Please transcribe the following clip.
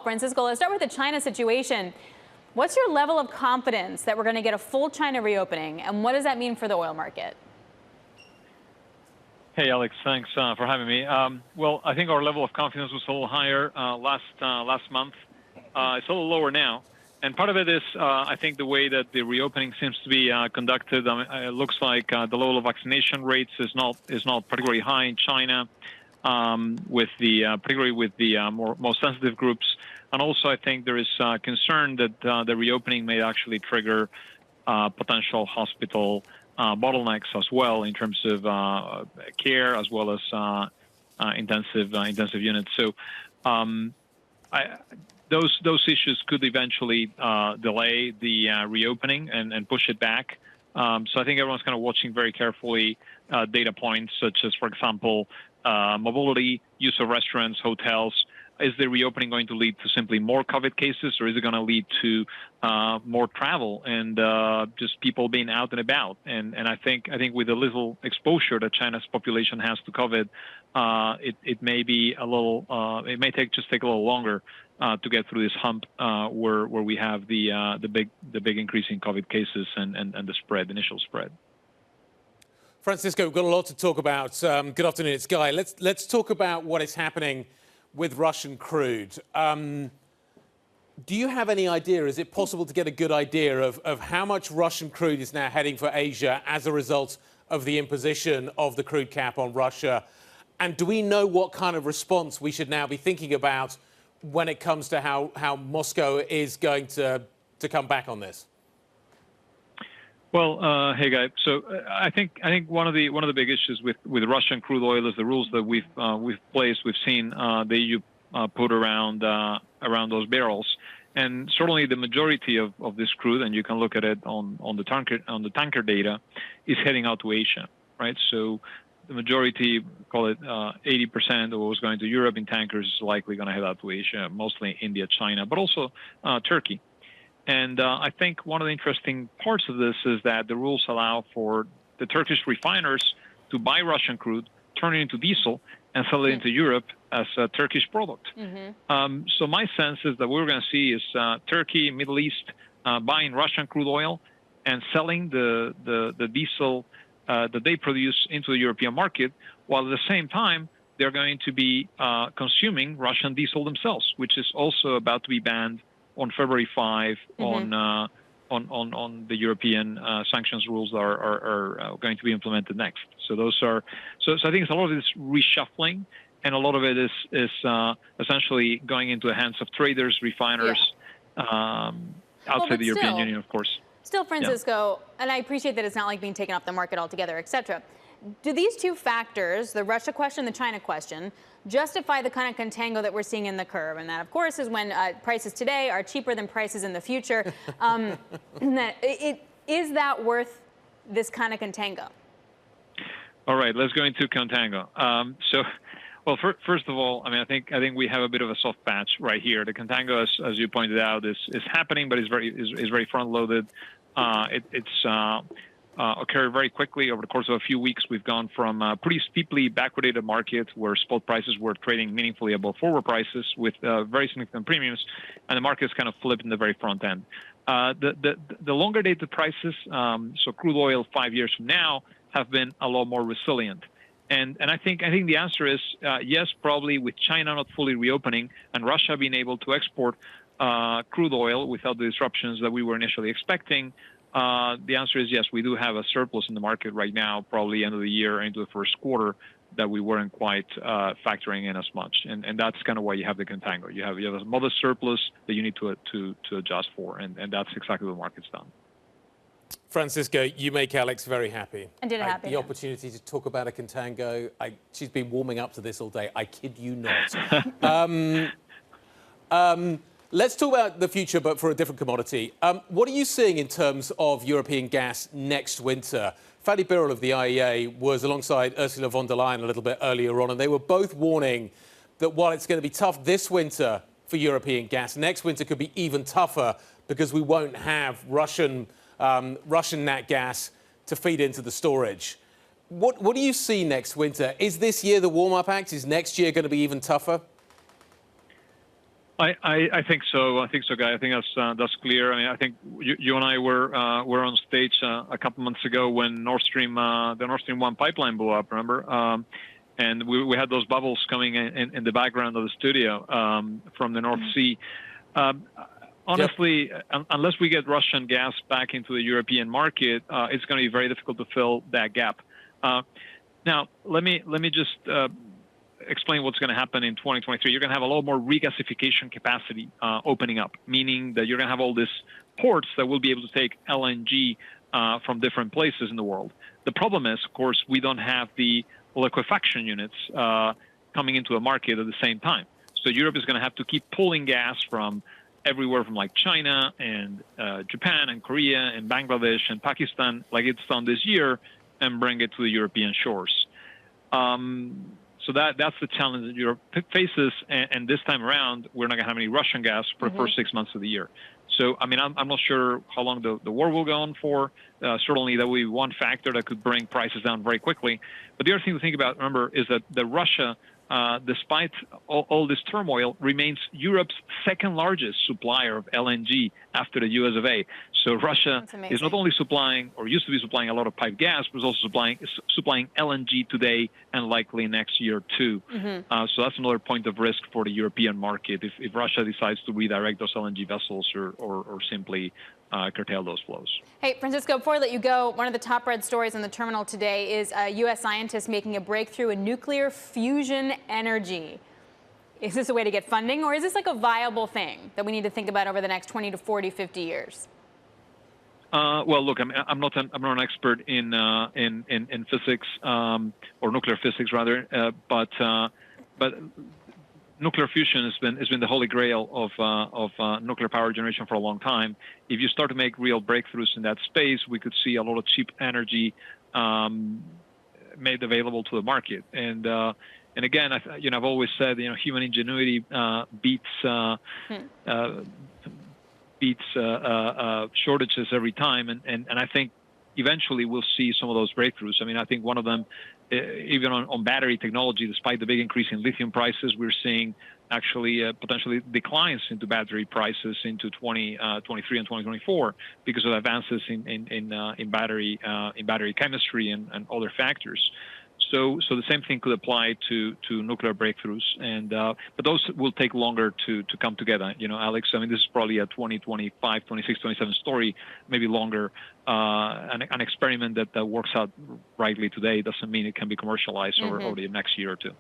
Francisco, let's start with the China situation. What's your level of confidence that we're going to get a full China reopening, and what does that mean for the oil market? Hey, Alex, thanks for having me. Well, I think our level of confidence was a little higher last month. It's a little lower now. And part of it is, I think, the way that the reopening seems to be conducted. I mean, it looks like the level of vaccination rates is not particularly high in China, particularly with the most sensitive groups. And also, I think there is concern that the reopening may actually trigger potential hospital bottlenecks as well in terms of care as well as intensive units. So those issues could eventually delay the reopening and push it back. So I think everyone's kind of watching very carefully data points such as, for example, mobility, use of restaurants, hotels. Is the reopening going to lead to simply more COVID cases, or is it going to lead to more travel and just people being out and about? And I think with the little exposure that China's population has to COVID, it may be a little. It may take a little longer to get through this hump where we have the big increase in COVID cases and the initial spread. Francisco, we've got a lot to talk about. Good afternoon, it's Guy. Let's talk about what is happening with Russian crude. Do you have any idea, is it possible to get a good idea of how much Russian crude is now heading for Asia as a result of the imposition of the crude cap on Russia? And do we know what kind of response we should now be thinking about when it comes to how Moscow is going to come back on this? Well, hey, Guy. So I think one of the big issues with Russian crude oil is the rules that we've seen the EU put around those barrels, and certainly the majority of this crude, and you can look at it on the tanker data, is heading out to Asia, right? So the majority, call it 80% of what was going to Europe in tankers, is likely going to head out to Asia, mostly India, China, but also Turkey. And I think one of the interesting parts of this is that the rules allow for the Turkish refiners to buy Russian crude, turn it into diesel, and sell it into Europe as a Turkish product. So my sense is that what we're going to see is Turkey, Middle East, buying Russian crude oil and selling the diesel that they produce into the European market, while at the same time they're going to be consuming Russian diesel themselves, which is also about to be banned on February 5 on the European sanctions rules that are going to be implemented next. So those are so I think it's a lot of this reshuffling, and a lot of it is essentially going into the hands of traders, refiners outside the European Union, of course. Still, Francisco, and I appreciate that it's not like being taken off the market altogether, et cetera. Do these two factors, the Russia question, the China question, justify the kind of contango that we're seeing in the curve? And that, of course, is when prices today are cheaper than prices in the future. Is that worth this kind of contango? All right, let's go into contango. Well, first of all, I mean, I think we have a bit of a soft patch right here. The contango, as you pointed out, is happening, but is very front loaded. It's occurred very quickly over the course of a few weeks. We've gone from a pretty steeply backwardated market where spot prices were trading meaningfully above forward prices with very significant premiums, and the market's kind of flipped in the very front end. The longer dated prices, so crude oil 5 years from now, have been a lot more resilient. And I think the answer is yes, probably with China not fully reopening and Russia being able to export crude oil without the disruptions that we were initially expecting. The answer is yes, we do have a surplus in the market right now, probably end of the year into the first quarter, that we weren't quite factoring in as much. And that's kind of why you have the contango. You have a modest surplus that you need to adjust for, and that's exactly what the market's done. Francisco, you make Alix very happy. I did happy. The opportunity to talk about a contango. She's been warming up to this all day. I kid you not. Let's talk about the future, but for a different commodity. What are you seeing in terms of European gas next winter? Fatih Birol of the IEA was alongside Ursula von der Leyen a little bit earlier on, and they were both warning that while it's going to be tough this winter for European gas, next winter could be even tougher because we won't have Russian nat gas to feed into the storage. What do you see next winter? Is this year the warm-up act? Is next year going to be even tougher? I think so. I think so, Guy. I think that's clear. I mean, I think you and I were on stage a couple months ago when the Nord Stream 1 pipeline blew up. Remember? And we had those bubbles coming in the background of the studio from the North Sea. Honestly, unless we get Russian gas back into the European market, it's going to be very difficult to fill that gap. Now, let me just explain what's going to happen in 2023. You're going to have a lot more regasification capacity opening up, meaning that you're going to have all these ports that will be able to take LNG from different places in the world. The problem is, of course, we don't have the liquefaction units coming into the market at the same time. So Europe is going to have to keep pulling gas from everywhere from like China and Japan and Korea and Bangladesh and Pakistan, like it's done this year, and bring it to the European shores. So that's the challenge that Europe faces. And this time around, we're not going to have any Russian gas for the first 6 months of the year. So, I mean, I'm not sure how long the war will go on for. Certainly, that will be one factor that could bring prices down very quickly. But the other thing to think about, remember, is that Russia, despite all this turmoil, remains Europe's second largest supplier of LNG after the US of A. So Russia is not only supplying, or used to be supplying, a lot of piped gas, but is also supplying LNG today and likely next year too. So that's another point of risk for the European market if Russia decides to redirect those LNG vessels or simply curtail those flows. Hey, Francisco, before I let you go, one of the top read stories on the terminal today is U.S. scientists making a breakthrough in nuclear fusion energy. Is this a way to get funding, or is this like a viable thing that we need to think about over the next 20 to 40, 50 years? Well, look, I'm not an expert in physics or nuclear physics rather, but nuclear fusion has been the holy grail of nuclear power generation for a long time. If you start to make real breakthroughs in that space, we could see a lot of cheap energy made available to the market. And again, I've always said, human ingenuity beats shortages every time, and I think eventually we'll see some of those breakthroughs. I mean, I think one of them, even on battery technology, despite the big increase in lithium prices, we're seeing actually potentially declines into battery prices into 2023 and 2024 because of advances in battery chemistry and other factors. So the same thing could apply to nuclear breakthroughs, but those will take longer to come together. Alix, I mean, this is probably a 2025, 26, 27 story, maybe longer. An experiment that works out rightly today doesn't mean it can be commercialized over the next year or two.